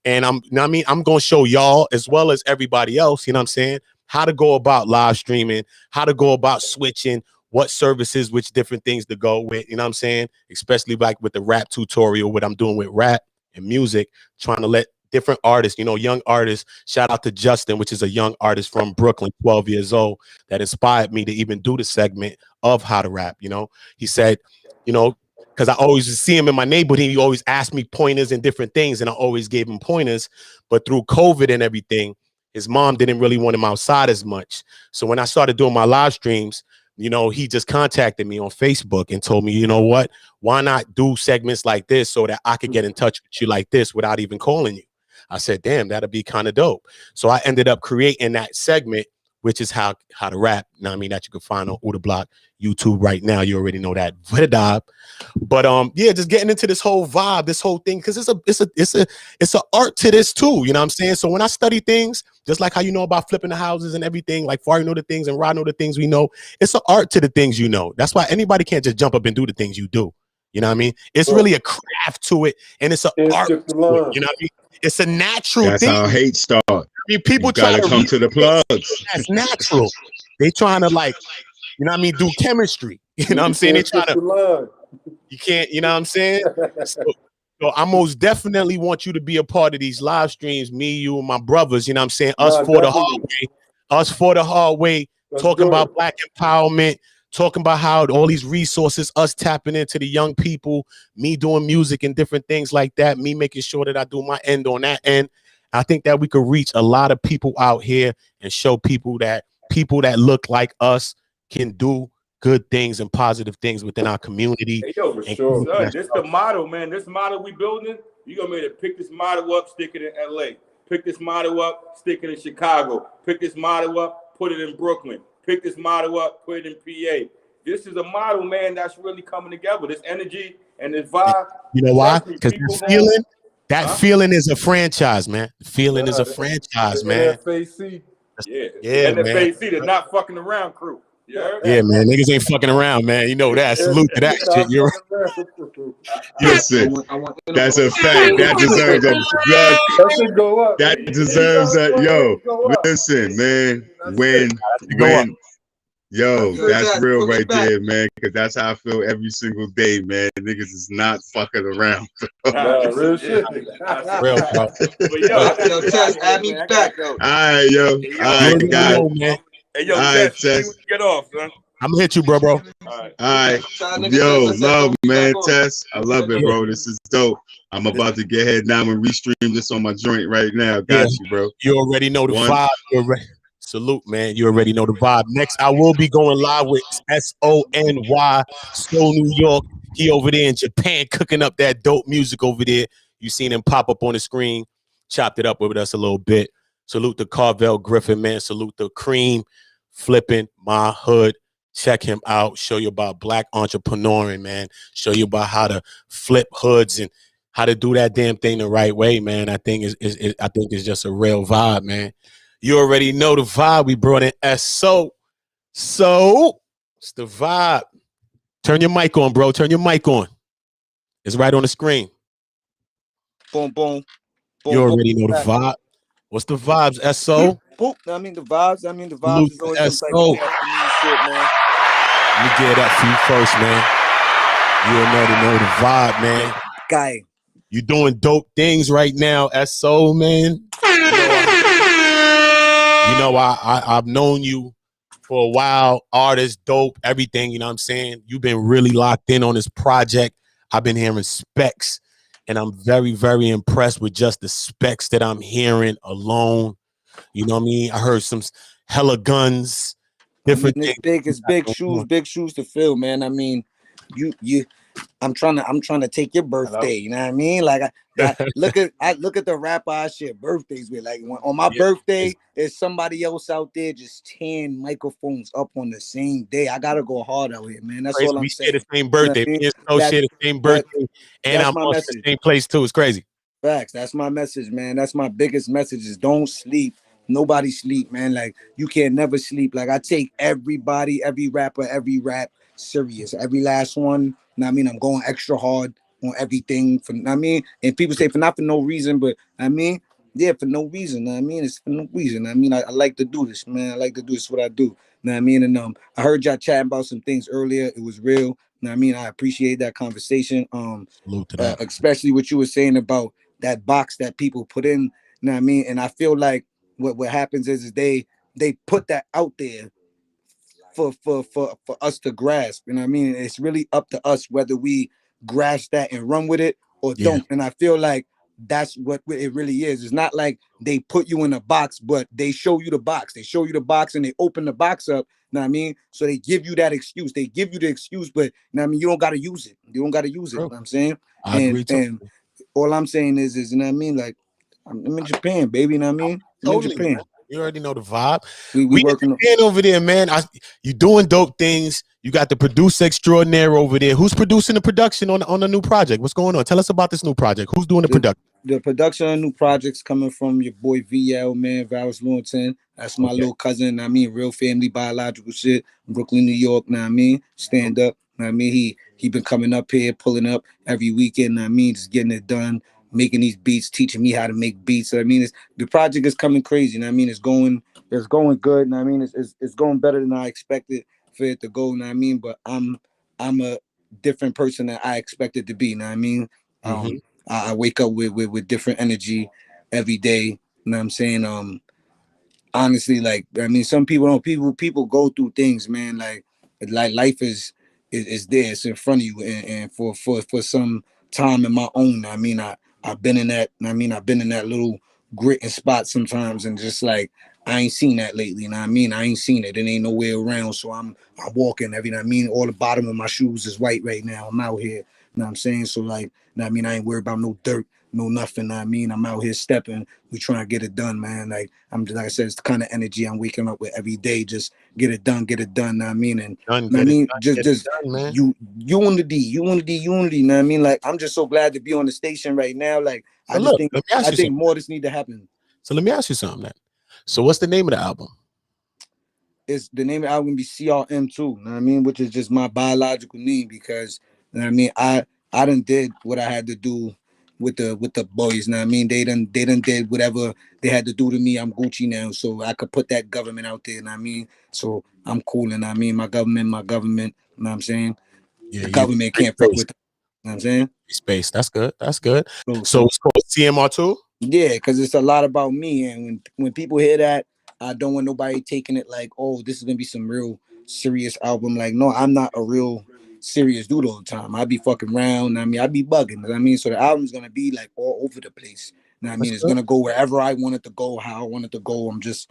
And I'm going to show y'all as well as everybody else, you know what I'm saying, how to go about live streaming, how to go about switching, what services, which different things to go with, you know what I'm saying? Especially like with the rap tutorial, what I'm doing with rap and music, trying to let different artists, you know, young artists. Shout out to Justin, which is a young artist from Brooklyn, 12 years old, that inspired me to even do the segment of How to Rap. You know, he said, you know, because I always see him in my neighborhood, he always asked me pointers and different things, and I always gave him pointers. But through COVID and everything, his mom didn't really want him outside as much. So when I started doing my live streams, you know, he just contacted me on Facebook and told me, you know what, why not do segments like this so that I could get in touch with you like this without even calling you? I said, damn, that'd be kind of dope. So I ended up creating that segment, which is how to rap. Now, I mean, that you can find on Uda Block YouTube right now. You already know that. But yeah, just getting into this whole vibe, this whole thing, because it's a art to this too. You know what I'm saying? So when I study things, just like how you know about flipping the houses and everything, like Fari know the things and Rod know the things we know, it's an art to the things you know. That's why anybody can't just jump up and do the things you do. You know what I mean? It's really a craft to it, and it's an art to it. You know what I mean? It's a natural thing. That's how hate starts. I mean, people try to come to the plugs. That's natural. They trying to, like, you know what I mean, do chemistry. You know what I'm saying? They trying to. You can't. You know what I'm saying? So I most definitely want you to be a part of these live streams. Me, you, and my brothers. You know what I'm saying? Us for the hard way. Us for the hard way. Talking about Black empowerment. Talking about how all these resources, us tapping into the young people, me doing music and different things like that, me making sure that I do my end on that end. I think that we could reach a lot of people out here and show people that look like us can do good things and positive things within our community. Hey, yo, for sure. Son, this the model, man. This model we building, you gonna make it pick this model up, stick it in LA. Pick this model up, stick it in Chicago. Pick this model up, put it in Brooklyn. Pick this model up, put it in PA. This is a model, man, that's really coming together. This energy and this vibe. You know why? Because that feeling is a franchise, man. The feeling is a franchise, man. Yeah, Yeah, man. NFAC, the not fucking around crew. Yeah, Yeah, man. Niggas ain't fucking around, man. You know that. Salute to that shit. You're Listen, that's a fact. That deserves a blood. That should go up. That deserves a listen, man. That's real right there, man. Because that's how I feel every single day, man. Niggas is not fucking around. Real shit. real, bro. But yo, Tess, add me back. All right, yo. All right, guys. Man. Hey, yo, All right, Tess, get off, son. I'm gonna hit you, bro. All right. All right. Yo, love, man. Tess, I love it, bro. This is dope. I'm about to get head down and restream this on my joint right now. Got you, bro. You already know the vibe. Salute, man. You already know the vibe. Next, I will be going live with SONY, Soul New York. He over there in Japan cooking up that dope music over there. You seen him pop up on the screen. Chopped it up with us a little bit. Salute to Carvel Griffin, man. Salute to Cream, Flipping My Hood. Check him out. Show you about black entrepreneuring, man. Show you about how to flip hoods and how to do that damn thing the right way, man. I think it's just a real vibe, man. You already know the vibe. We brought in SO. So it's the vibe. Turn your mic on, bro. Turn your mic on. It's right on the screen. Boom, boom. You already know the vibe. What's the vibes, SO? Boop. I mean the vibes. Salute Is always to some type SO. of afternoon shit, man. Let me get that for you first, man. You already know the vibe, man. Guy. You doing dope things right now, SO, man. You know, I've known you for a while, artist, dope, everything, you know what I'm saying? You've been really locked in on this project. I've been hearing specs, and I'm very, very impressed with just the specs that I'm hearing alone. You know what I mean? I heard some hella guns, different things. It's big shoes to fill, man. I mean, I'm trying to take your birthday. You know what I mean? Like, I look at the rapper I share birthdays with. Like, on my birthday, there's somebody else out there just tearing microphones up on the same day. I gotta go hard out here, man. That's Crazy. all I'm we saying. share the same birthday. You know Me and So share the same birthday, and I'm on the same place too. It's crazy. Facts. That's my message, man. That's my biggest message: is don't sleep. Nobody sleep, man. Like, you can never sleep. Like, I take everybody, every rapper, every rap serious. Every last one. I mean, I'm going extra hard on everything. For I mean, and people say for no reason, but I mean, yeah, for no reason. I mean, it's for no reason. I mean, I like to do this, man. I like to do this. What I do. Know what I mean? And I heard y'all chatting about some things earlier. It was real. Know what I mean? I appreciate that conversation. Especially what you were saying about that box that people put in. Know what I mean? And I feel like what happens is they put that out there for us to grasp. You know what I mean? It's really up to us whether we grasp that and run with it or don't. And I feel like that's what it really is. It's not like they put you in a box, but they show you the box. They show you the box and they open the box up. You know what I mean? So they give you that excuse. They give you the excuse, but you know what I mean? You don't got to use it. You don't got to use it. You know what I'm saying? I agree too. And all I'm saying is, you know what I mean? Like, I'm in Japan, baby. You know what I mean? I'm in Japan. Man. You already know the vibe. We working over there, man. You doing dope things. You got the producer extraordinaire over there. Who's producing the production on the new project? What's going on? Tell us about this new project. Who's doing the production? The production of new projects coming from your boy VL, man, Varus Lewington. That's my little cousin. I mean, real family, biological shit. Brooklyn, New York. Know what I mean? Stand up. Know what I mean? He been coming up here, pulling up every weekend. Know what I mean? Just getting it done. Making these beats, teaching me how to make beats. So, I mean, the project is coming crazy. You know what I mean? It's going good. You know what I mean? It's going better than I expected for it to go. You know what I mean? But I'm a different person than I expected to be. You know what I mean? I wake up with different energy every day. You know what I'm saying? Honestly, like, I mean, some people people go through things, man. Like life is there. It's in front of you. And for some time in my own, I mean, I've been in that. I mean, I've been in that little grit and spot sometimes, and just like I ain't seen that lately. You know what I mean? I ain't seen it. It ain't nowhere around. So I'm walking. You know what I mean? All the bottom of my shoes is white right now. I'm out here. You know what I'm saying? So like, you know what I mean? I ain't worried about no dirt, no nothing. You know what I mean? I'm out here stepping. We trying to get it done, man. Like I said, it's the kind of energy I'm waking up with every day. Just get it done. Know what I mean? And unity. You know what I mean? Like, I'm just so glad to be on the station right now. Like, I think more of this need to happen. So let me ask you something, man. So what's the name of the album? It's the name of the album be CRM2, you know what I mean, which is just my biological name because you know what I mean, I done did what I had to do with the boys, you know what I mean? They done did whatever they had to do to me. I'm Gucci now, so I could put that government out there, you know what I mean? So I'm cool, and I mean my government, you know what I'm saying? Yeah, The you government free can't fuck space. with them, you know what I'm saying? Free space. That's good. That's good. So, So it's called CMR2? yeah, because it's a lot about me, and when people hear that, I don't want nobody taking it like, oh, this is gonna be some real serious album. Like, no, I'm not a real serious dude all the time. I be fucking around. I mean, I be bugging. You know what I mean, so the album's gonna be like all over the place. You know what I That's mean, it's good. gonna go wherever I want it to go, how I want it to go. I'm just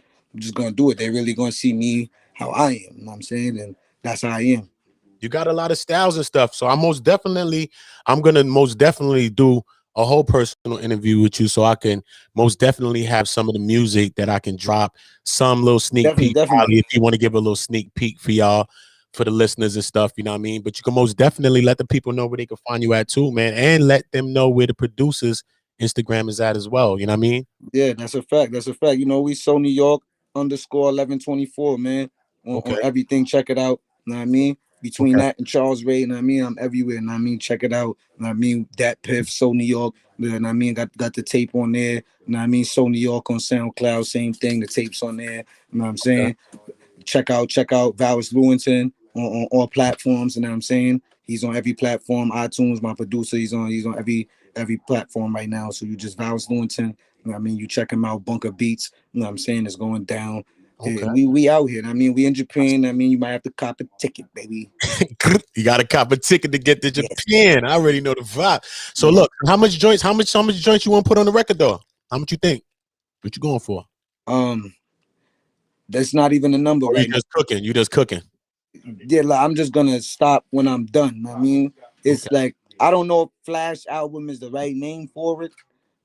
gonna do it. They're really gonna see me how I am. You know what I'm saying, and that's how I am. You got a lot of styles and stuff. So I'm gonna most definitely do a whole personal interview with you so I can most definitely have some of the music that I can drop, some little sneak peek, probably, Definitely. if you want to give a little sneak peek for y'all, for the listeners and stuff, you know what I mean? But you can most definitely let the people know where they can find you at too, man, and let them know where the producers Instagram is at as well. You know what I mean? Yeah, that's a fact. That's a fact. You know, we so New York underscore 1124, man. On Okay. everything, check it out. You know what I mean? Between Okay. that and Charles Ray, you know what I mean? I'm everywhere. You know what I mean? Check it out. You know what I mean? Dat Piff, So New York. You know what I mean? Got the tape on there. You know what I mean? So New York on SoundCloud, same thing. The tape's on there. You know what I'm saying? Check out Valis Lewington on all platforms. You know what I'm saying? He's on every platform. iTunes, my producer, he's on every platform right now. So you just Valis Lewington. You know what I mean? You check him out, Bunker Beats. You know what I'm saying? It's going down. Okay. We out here. I mean, we in Japan. I mean, you might have to cop a ticket, baby. You got to cop a ticket to get to Yes. Japan. I already know the vibe. So Yeah. look, how much joints you want to put on the record though? How much you think? What you going for? That's not even a number Or you right now. just cooking? You just cooking? Yeah, like, I'm just gonna stop when I'm done. You know what I mean, it's Okay. like I don't know if Flash album is the right name for it,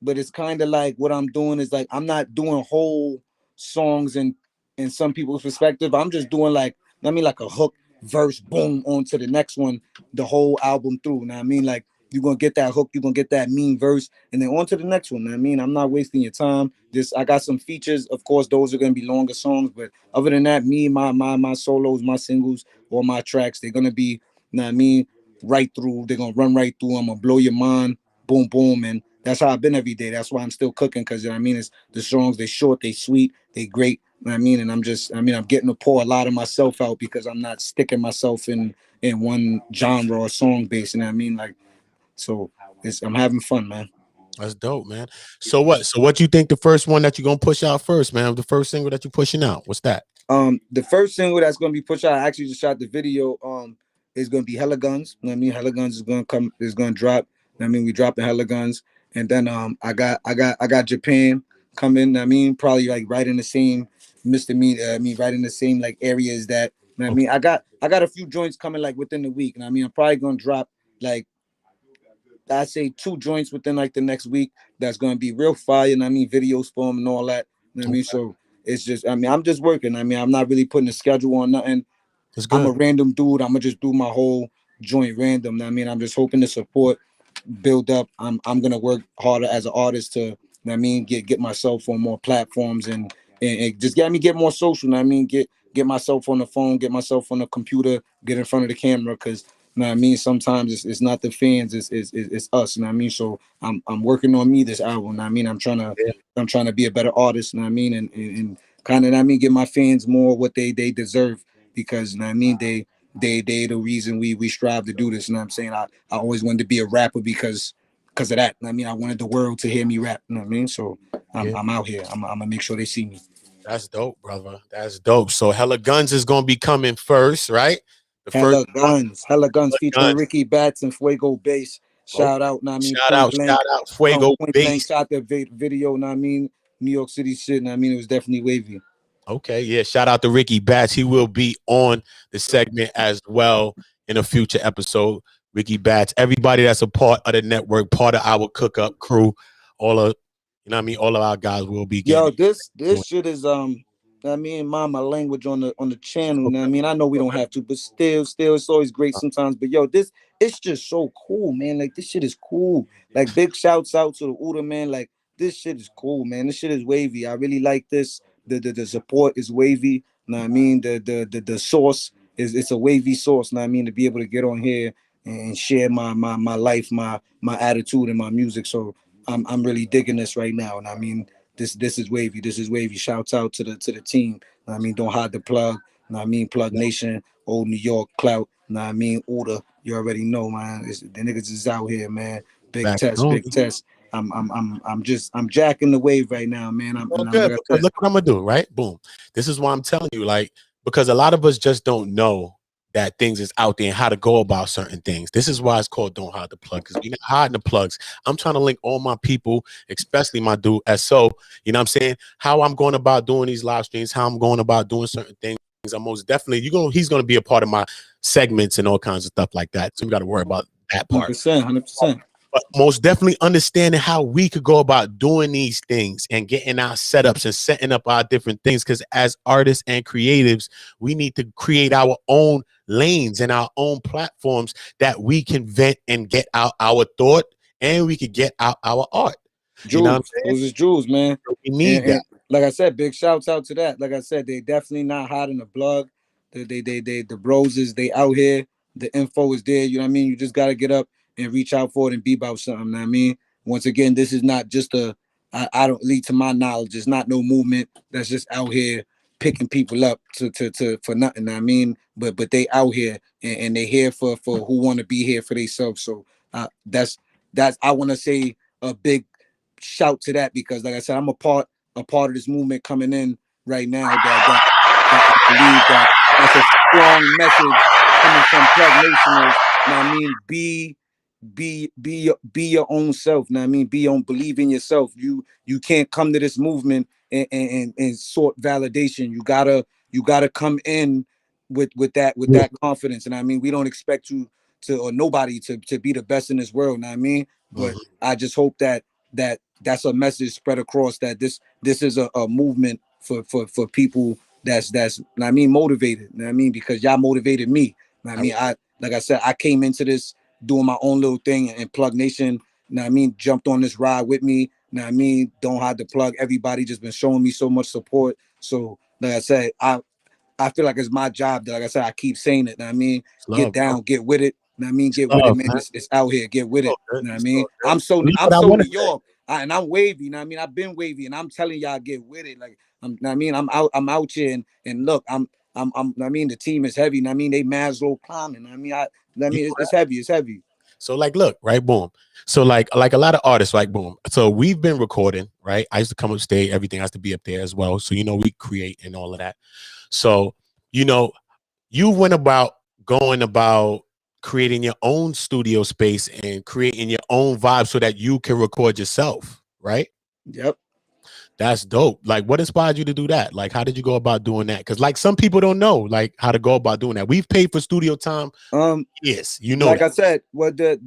but it's kind of like what I'm doing is like I'm not doing whole songs in some people's perspective. I'm just doing like I mean like a hook verse, boom, on to the next one, the whole album through. You know what I mean, like you're gonna get that hook, you're gonna get that mean verse, and then on to the next one. You know what I mean, I'm not wasting your time. I got some features, of course, those are gonna be longer songs, but other than that, me, my solos, my singles, or my tracks, they're gonna be, you know what I mean, right through. They're gonna run right through. I'm gonna blow your mind, boom, boom, and that's how I've been every day. That's why I'm still cooking, because you know what I mean, it's the songs, they short, they sweet, they great. You know what I mean, and I'm getting to pour a lot of myself out because I'm not sticking myself in one genre or song base. You know what I mean, like so. I'm having fun, man. That's dope, man. So what you think the first one that you're gonna push out first, man? The first single that you're pushing out. What's that? The first single that's gonna be pushed out, I actually just shot the video. Is gonna be Hella Guns. You know what I mean, Hella Guns is gonna drop. You know what I mean, we dropping Hella Guns, and then I got Japan coming. You know what I mean, probably like right in the same right in the same like areas that. You know what I mean, I got a few joints coming like within the week. You know what I mean, I'm probably gonna drop like I say 2 joints within like the next week. That's gonna be real fire. You know what I mean, videos for them and all that. You know what I mean, so it's just I mean I'm just working. I mean I'm not really putting a schedule on nothing. It's I'm a good. random dude. I'm gonna just do my whole joint random. You know what I mean, I'm just hoping to support, build up. I'm gonna work harder as an artist to, you know what I mean, get myself on more platforms and just get more social. You know what I mean, get myself on the phone, get myself on the computer, get in front of the camera, because you know what I mean, sometimes it's not the fans, it's us. You know what I mean, so I'm working on me this album. You know what I mean, Yeah. I'm trying to be a better artist. You know what I mean, and kind of, you know what I mean, give my fans more what they deserve, because you know what I mean, they the reason we strive to do this. You know what I'm saying? I always wanted to be a rapper because of that. You know what I mean, I wanted the world to hear me rap. You know what I mean? So Yeah. I'm out here. I'm gonna make sure they see me. That's dope, brother. That's dope. So Hella Guns is gonna be coming first, right? The first Hella guns Hella featuring Guns. Ricky Bats and Fuego Bass. Oh, Shout out, know what I mean, shout out, Fuego point blank Bass. shot the video, know what I mean, New York City shit, know what I mean, it was definitely wavy. Okay, yeah. Shout out to Ricky Bats. He will be on the segment as well in a future episode. Ricky Bats, everybody that's a part of the network, part of our cook up crew, all of you know what I mean, all of our guys will be Yo, getting this shit is I mean, my language on the channel. Know what I mean, I know we don't have to, but still, it's always great sometimes. But yo, it's just so cool, man. Like this shit is cool. Like big shouts out to the Uda, man. Like this shit is cool, man. This shit is wavy. I really like this. the support is wavy. Know what I mean? The source is it's a wavy source. Know what I mean? To be able to get on here and share my life, my attitude and my music. So I'm really digging this right now. And I mean, this is wavy. This is wavy. Shouts out to the team. Know what I mean, don't hide the plug. Know what I mean, Plug Nation, Old New York, Clout. Know what I mean, Order. You already know, man. The niggas is out here, man. Big test, big test. I'm jacking the wave right now, man. I'm good. Because look what I'm gonna do, right? Boom. This is why I'm telling you, like, because a lot of us just don't know that things is out there and how to go about certain things. This is why it's called Don't Hide the Plug, because we're not hiding the plugs. I'm trying to link all my people, especially my dude SO, you know what I'm saying? How I'm going about doing these live streams, how I'm going about doing certain things. I'm most definitely he's gonna be a part of my segments and all kinds of stuff like that. So we got to worry about that part. 100%. But most definitely understanding how we could go about doing these things and getting our setups and setting up our different things. Because as artists and creatives, we need to create our own lanes and our own platforms that we can vent and get out our thought, and we could get out our art. Jules, you know what I'm saying? Those is Jules, man. We need that. Like I said, big shouts out to that. Like I said, they definitely not hiding the plug. The bros is they out here. The info is there. You know what I mean? You just gotta get up and reach out for it and be about something. You know what I mean? Once again, this is not just I don't lead to my knowledge. It's not no movement that's just out here picking people up to for nothing. You know what I mean? But they out here and they here for who want to be here for themselves. So that's I want to say a big shout to that, because like I said, I'm a part of this movement coming in right now that I believe that's a strong message coming from Plug Nation is, you know what I mean, be your own self. You know what I mean, believe in yourself. You can't come to this movement and sort validation. You gotta come in with that confidence. And I mean, we don't expect you to, or nobody to be the best in this world. You know what I mean? But I just hope that's a message spread across, that this is a movement for people that's I mean motivated. You know what I mean? Because y'all motivated me. You know what I mean, like I said, I came into this doing my own little thing, and Plug Nation, you know what I mean, jumped on this ride with me. You know what I mean? Don't hide the plug. Everybody just been showing me so much support. So like I said, I feel like it's my job. That, like I said, I keep saying it. You know what I mean? Get down, get with it. You know what I mean? Get with it, man. It's out here. Get with it. You know what I mean? I'm so New York, and I'm wavy. You know what I mean? I've been wavy, and I'm telling y'all, get with it. Like you know what I mean? I'm out here, and look, I mean, the team is heavy. You know what I mean? They Maslow climbing. You know what I mean? It's heavy. It's heavy. So like, look, right, boom. So like a lot of artists, like, boom. So we've been recording, right? I used to come upstate. Everything has to be up there as well. So, you know, we create and all of that. So, you know, you went about going about creating your own studio space and creating your own vibe so that you can record yourself, right? Yep. That's dope. Like, what inspired you to do that? Like, how did you go about doing that? Because like some people don't know like how to go about doing that. We've paid for studio time. Yes, you know. Like I said, what the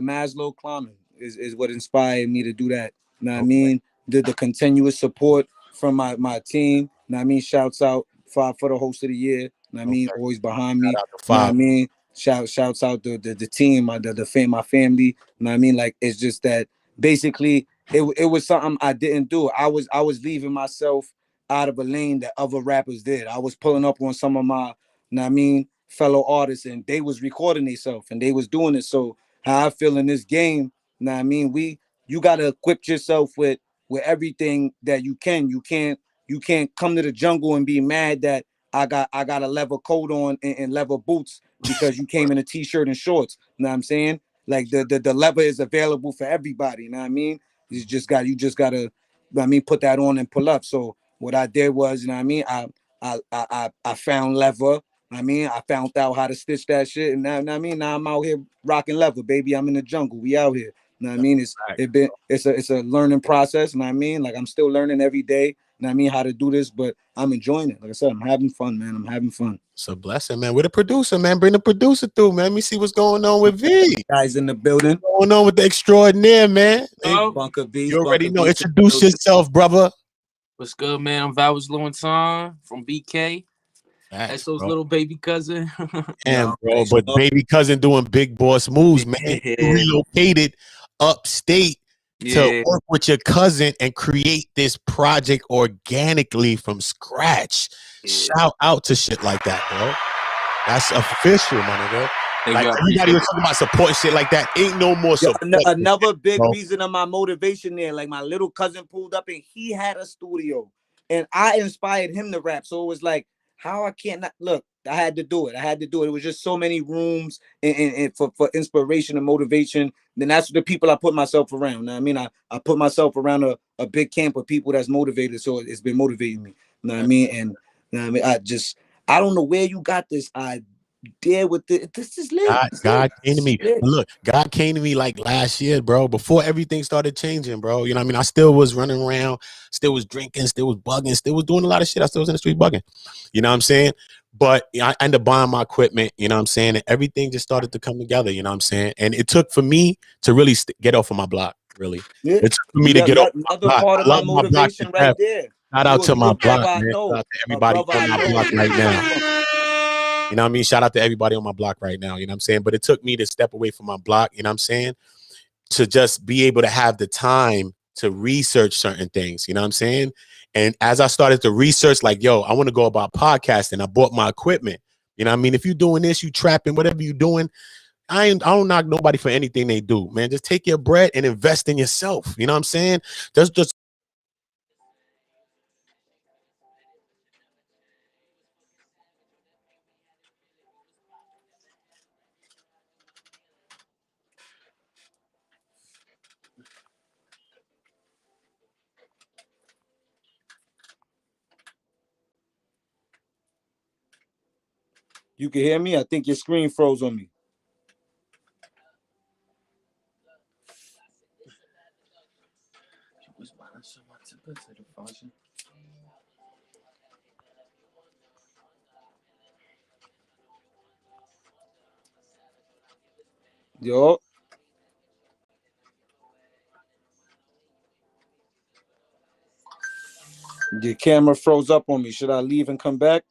Maslow climbing is what inspired me to do that. You know what I mean? The continuous support from my team. You know what I mean? Shouts out for the host of the year. You know what I mean? Always behind me. You know what I mean? Shouts out the team, my family. You know what I mean? Like, it's just that basically it was something I didn't do. I was leaving myself out of a lane that other rappers did. I was pulling up on some of my, you know what I mean, fellow artists, and they was recording themselves and they was doing it. So how I feel in this game, you know what I mean, you gotta equip yourself with everything that you can. You can't come to the jungle and be mad that I got a leather coat on and leather boots because you came in a t-shirt and shorts. You know what I'm saying? Like the leather is available for everybody. You know what I mean? You just gotta, I mean, put that on and pull up. So what I did was, you know what I mean, I found leather. I mean, I found out how to stitch that shit, and now, you know what I mean, now I'm out here rocking leather, baby. I'm in the jungle. We out here. You know what I mean? It's a learning process. You know what I mean? Like, I'm still learning every day. You know what I mean? How to do this, but I'm enjoying it. Like I said, I'm having fun, man. I'm having fun. It's a blessing, man. We're the producer, man. Bring the producer through, man. Let me see what's going on with V. Guys in the building. What's going on with the extraordinaire, man? Hey, Bunker B. You already know. Introduce yourself, brother. What's good, man? I'm Vowers Lewinson from BK. SO's little baby cousin. Damn, bro. But baby cousin doing big boss moves, man. You relocated upstate to work with your cousin and create this project organically from scratch. Shout out to shit like that, bro. That's official, my nigga. Like everybody was talking about support shit like that. Ain't no more support. Another big reason of my motivation there. Like my little cousin pulled up and he had a studio, and I inspired him to rap. So it was like, how I can't not look. I had to do it. It was just so many rooms and for inspiration and motivation. Then that's the people I put myself around. Now, I mean, I put myself around a big camp of people that's motivated. So it's been motivating me. You know what I mean? And you know what I mean, I don't know where you got this idea with this is lit. God came to me. Look, God came to me like last year, bro, before everything started changing, bro. You know what I mean? I still was running around, still was drinking, still was bugging, still was doing a lot of shit. I still was in the street bugging. You know what I'm saying? But I ended up buying my equipment, you know what I'm saying? And everything just started to come together, you know what I'm saying? And it took for me to really get off of my block, really. Yeah. It took for me to get off my block. Part of I love my motivation right there. Shout out to my block, man. Shout out to everybody on my block right now. You know what I mean? Shout out to everybody on my block right now. You know what I'm saying? But it took me to step away from my block, you know what I'm saying? To just be able to have the time to research certain things, you know what I'm saying? And as I started to research, like, yo, I want to go about podcasting. I bought my equipment. You know what I mean? If you're doing this, you trapping, whatever you're doing, I don't knock nobody for anything they do, man. Just take your bread and invest in yourself. You know what I'm saying? Just You can hear me? I think your screen froze on me. Yo. Your camera froze up on me. Should I leave and come back?